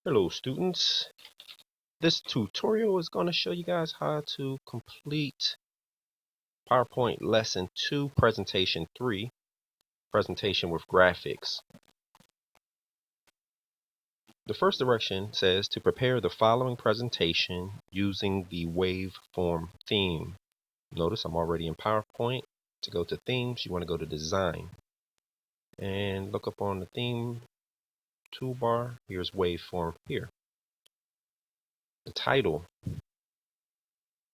Hello students, this tutorial is going to show you guys how to complete PowerPoint Lesson 2 Presentation 3, Presentation with Graphics. The first direction says to prepare the following presentation using the waveform theme. Notice I'm already in PowerPoint. To go to themes, you want to go to design and look up on the theme toolbar. Here's waveform here. The title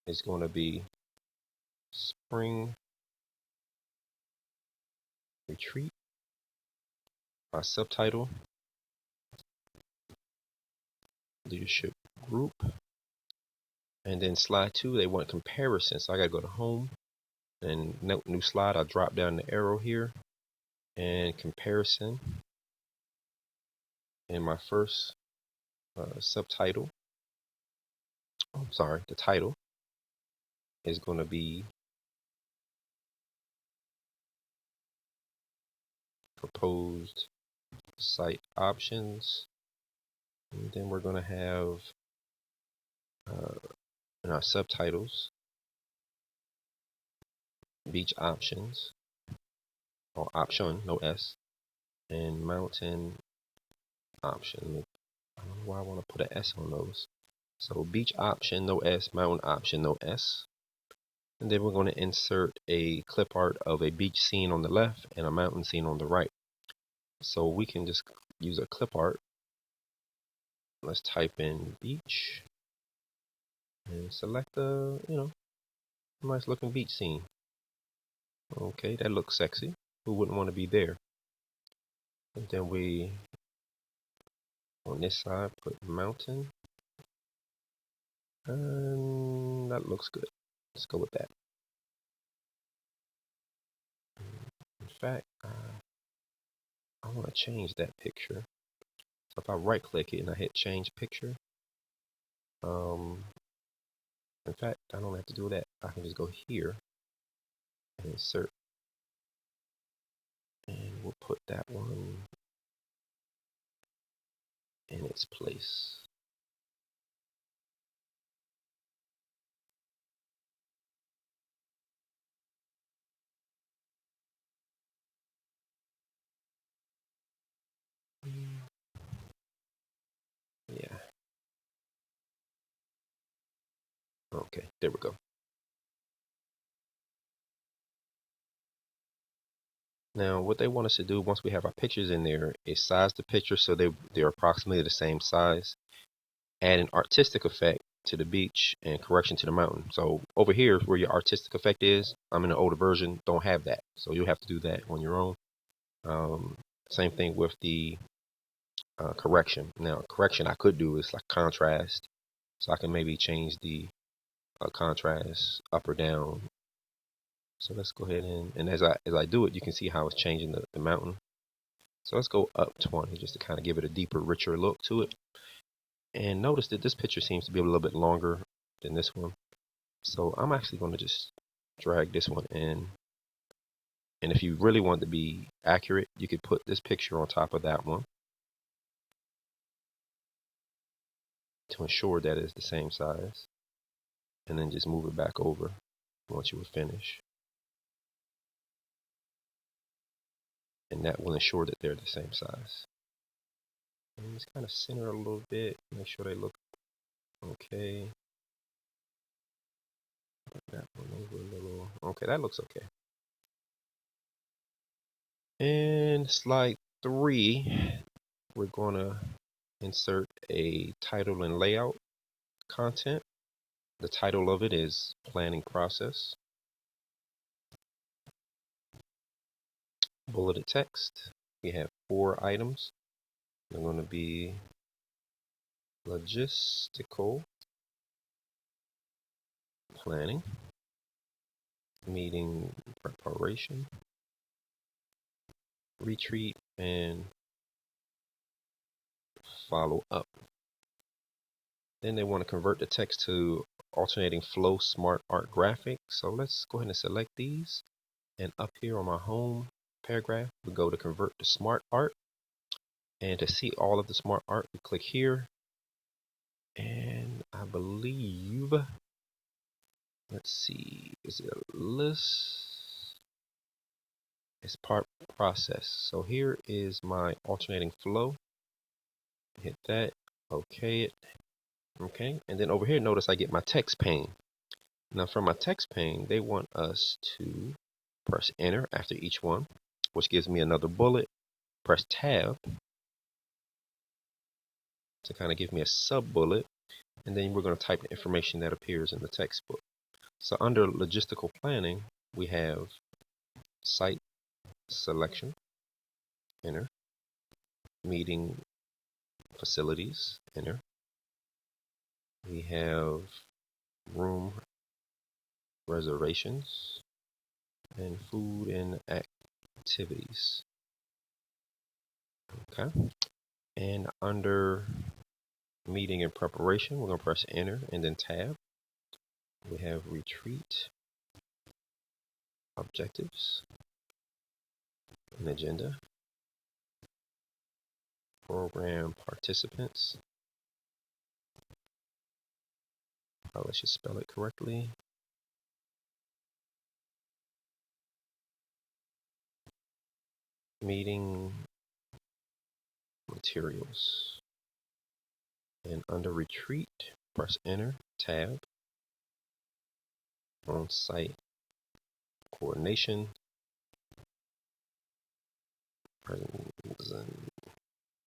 is going to be Spring Retreat. My subtitle, Leadership Group. And then slide 2, they want comparison. So I got to go to home and new slide. I'll drop down the arrow here and comparison. And my first subtitle, the title is going to be Proposed Site Options. And then we're going to have in our subtitles, Beach Options, or Option, no S, and Mountain Option. I don't know why I want to put an S on those. So Beach Option, no S, Mountain Option, no S. And then we're going to insert a clip art of a beach scene on the left and a mountain scene on the right. So we can just use a clip art. Let's type in beach and select a, nice looking beach scene. Okay, that looks sexy. Who wouldn't want to be there? And then we, on this side, put mountain. And that looks good. Let's go with that. In fact, I want to change that picture. So if I right click it and I hit change picture, in fact, I don't have to do that. I can just go here and insert, and we'll put that one in its place. Yeah. Okay, there we go. Now, what they want us to do once we have our pictures in there is size the picture so they're approximately the same size. Add an artistic effect to the beach and correction to the mountain. So over here where your artistic effect is, I'm in an older version, don't have that. So you'll have to do that on your own. Same thing with the correction. Now, correction I could do is like contrast. So I can maybe change the contrast up or down. So let's go ahead and as I do it, you can see how it's changing the mountain. So let's go up 20 just to kind of give it a deeper, richer look to it. And notice that this picture seems to be a little bit longer than this one. So I'm actually going to just drag this one in. And if you really want to be accurate, you could put this picture on top of that one to ensure that it's the same size. And then just move it back over once you are finished. And that will ensure that they're the same size. And just kind of center a little bit, make sure they look okay. That one over a little. Okay, that looks okay. And slide 3, we're going to insert a title and layout content. The title of it is Planning Process. Bulleted text. We have 4 items. They're going to be logistical planning, meeting preparation, retreat, and follow up. Then they want to convert the text to alternating flow smart art graphic. So let's go ahead and select these. And up here on my home paragraph, we go to convert to smart art. And to see all of the smart art, we click here And I believe, let's see, is it a list? It's part process. So here is my alternating flow. Hit that, okay it, okay. And then over here, notice I get my text pane. Now from my text pane, they want us to press enter after each one, which gives me another bullet. Press tab to kind of give me a sub bullet, and then we're going to type the information that appears in the textbook. So under logistical planning, we have site selection, enter, meeting facilities, enter. We have room reservations and food and activities. Okay. And under meeting and preparation, we're going to press enter and then tab. We have retreat, objectives, an agenda, program participants. Probably should spell it correctly. Meeting materials. And under retreat, press enter, tab, on-site coordination,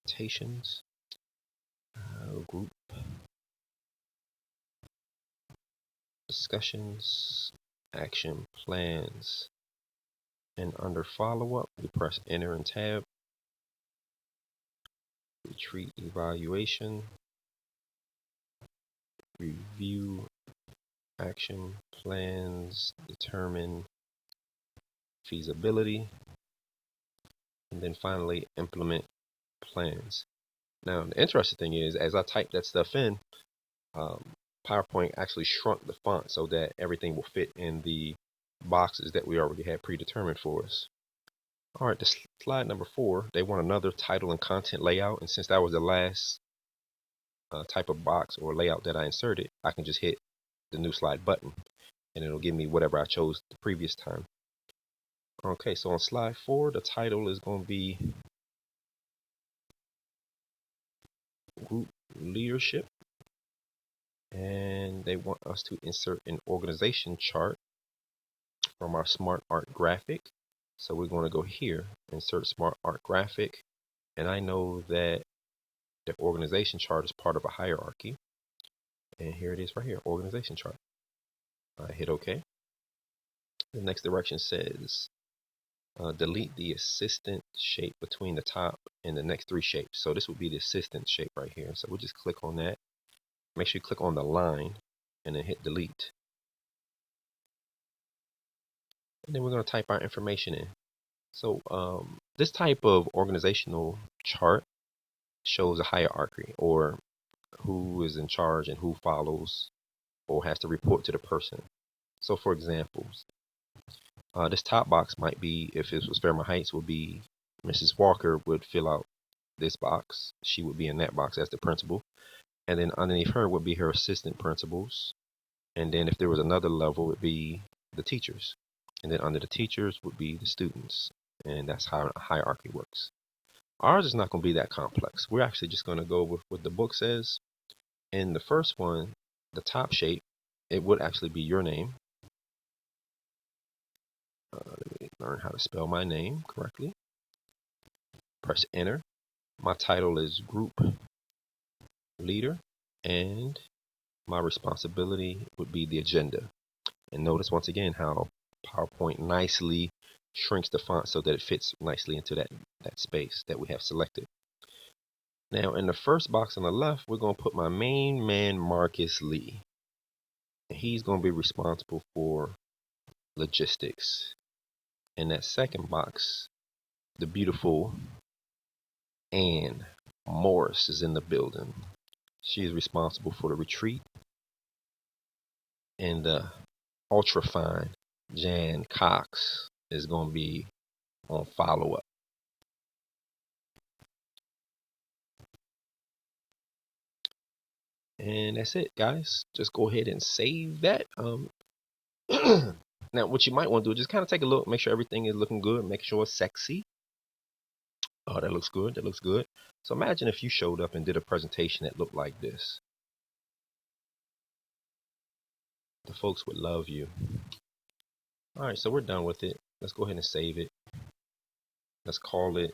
presentations, group discussions, action plans. And under follow-up, we press enter and tab, retreat evaluation, review action plans, determine feasibility, and then finally implement plans. Now the interesting thing is, as I type that stuff in, PowerPoint actually shrunk the font so that everything will fit in the boxes that we already had predetermined for us. All right, the slide number 4, they want another title and content layout, and since that was the last type of box or layout that I inserted, I can just hit the new slide button and it'll give me whatever I chose the previous time. Okay, so on slide 4, the title is going to be Group Leadership, and they want us to insert an organization chart from our Smart Art graphic. So we're going to go here, insert Smart Art graphic, and I know that the organization chart is part of a hierarchy, and here it is right here, organization chart. I hit OK. The next direction says delete the assistant shape between the top and the next 3 shapes. So this would be the assistant shape right here. So we'll just click on that. Make sure you click on the line and then hit delete. And then we're going to type our information in. So this type of organizational chart shows a hierarchy, or who is in charge and who follows or has to report to the person. So for example, this top box might be, if it was Fairmont Heights, would be Mrs. Walker would fill out this box. She would be in that box as the principal. And then underneath her would be her assistant principals. And then if there was another level, it would be the teachers. And then under the teachers would be the students. And that's how a hierarchy works. Ours is not going to be that complex. We're actually just going to go with what the book says. In the first one, the top shape, it would actually be your name. Let me learn how to spell my name correctly. Press enter. My title is Group Leader, and my responsibility would be the agenda. And notice once again how PowerPoint nicely shrinks the font so that it fits nicely into that space that we have selected. Now in the first box on the left, we're going to put my main man, Marcus Lee. And he's going to be responsible for logistics. In that second box, the beautiful Anne Morris is in the building. She is responsible for the retreat. And the ultra fine Jan Cox is going to be on follow-up. And that's it, guys. Just go ahead and save that. Now, what you might want to do is just kind of take a look, make sure everything is looking good, make sure it's sexy. Oh, that looks good. That looks good. So imagine if you showed up and did a presentation that looked like this. The folks would love you. All right, so we're done with it. Let's go ahead and save it. Let's call it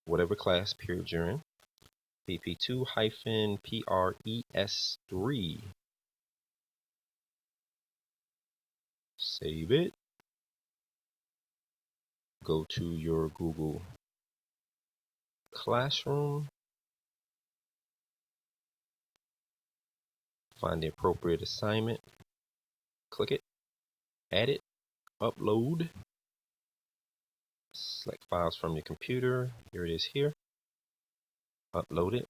whatever class period you're in. PP2-PRES3. Save it. Go to your Google Classroom. Find the appropriate assignment. Click it. Add it. Upload. Select files from your computer. Here it is here. Upload it.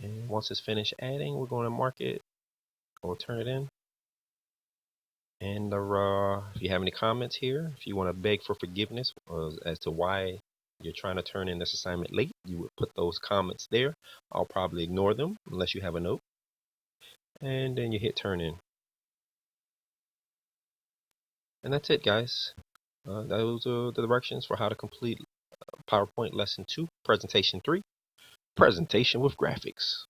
And once it's finished adding, we're going to mark it or turn it in. And if you have any comments here, if you want to beg for forgiveness as to why you're trying to turn in this assignment late, you would put those comments there. I'll probably ignore them unless you have a note. And then you hit turn in. And that's it, guys. Those are the directions for how to complete PowerPoint Lesson 2, Presentation 3, Presentation with Graphics.